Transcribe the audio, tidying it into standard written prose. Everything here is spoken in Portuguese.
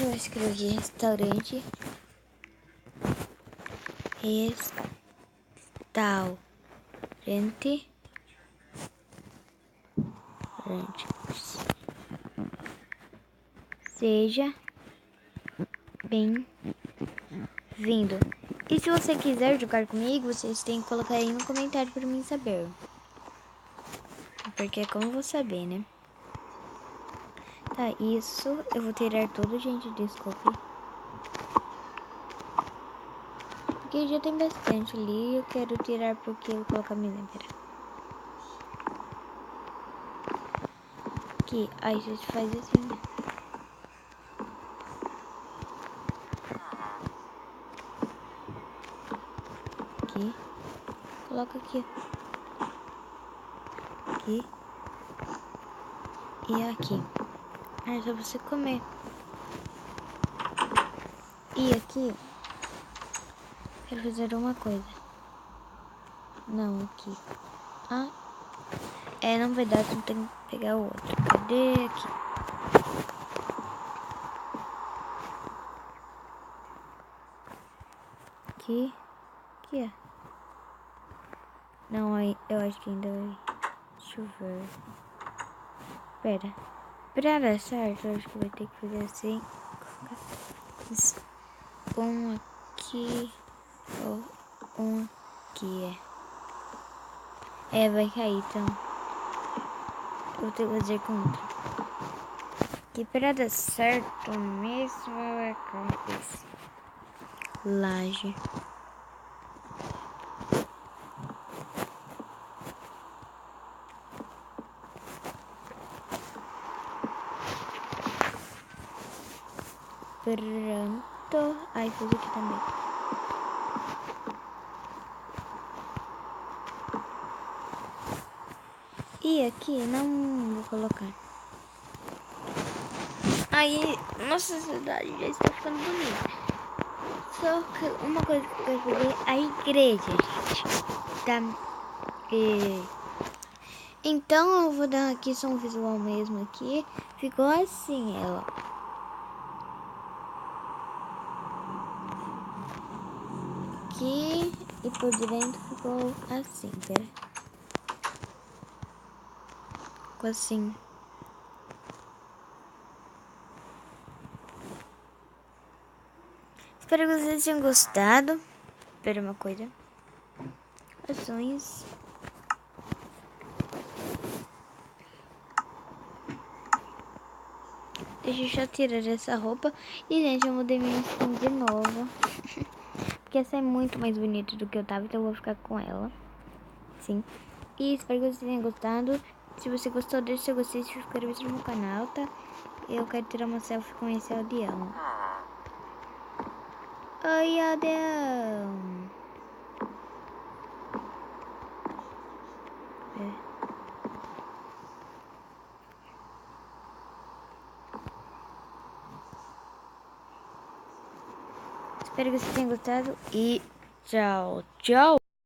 eu escrevi restaurante. Restaurante. Seja bem-vindo. E se você quiser jogar comigo, vocês têm que colocar aí no comentário para mim saber. Porque é como eu vou saber, né? Tá, isso eu vou tirar tudo, gente, desculpe. Porque já tem bastante ali, eu quero tirar porque eu vou colocar minha lembra. Aqui, aí a gente faz assim, né? Aqui, coloca aqui. Aqui. E aqui. É só você comer. E aqui, quero fazer uma coisa. Não, aqui. Ah, não vai dar, então tem que pegar o outro. Cadê aqui? Aqui é. Não, aí eu acho que ainda vai chover. Pra dar certo, eu acho que vai ter que fazer assim. Um aqui. Um aqui, vai cair, então. Eu vou ter que fazer com outro. Que pra dar certo mesmo é acontecer. Laje. Pronto. Aí fiz aqui também. E aqui não vou colocar. Aí, nossa cidade já está ficando bonita. Só que uma coisa que eu quero fazer é a igreja, gente. Tá? Então eu vou dar aqui só um visual mesmo aqui. Ficou assim ela. Aqui e por dentro ficou assim, pera. Ficou assim. Espero que vocês tenham gostado. Espera uma coisa. Ações. Deixa eu só tirar essa roupa. E, gente, eu mudei minha skin de novo. Porque essa é muito mais bonita do que eu tava. Então eu vou ficar com ela. Sim. E espero que vocês tenham gostado. Se você gostou, deixa seu gostei e se inscreva no meu canal, tá? Eu quero tirar uma selfie com esse aldeão. Oi, aldeão. Espero que vocês tenham gostado e tchau, tchau.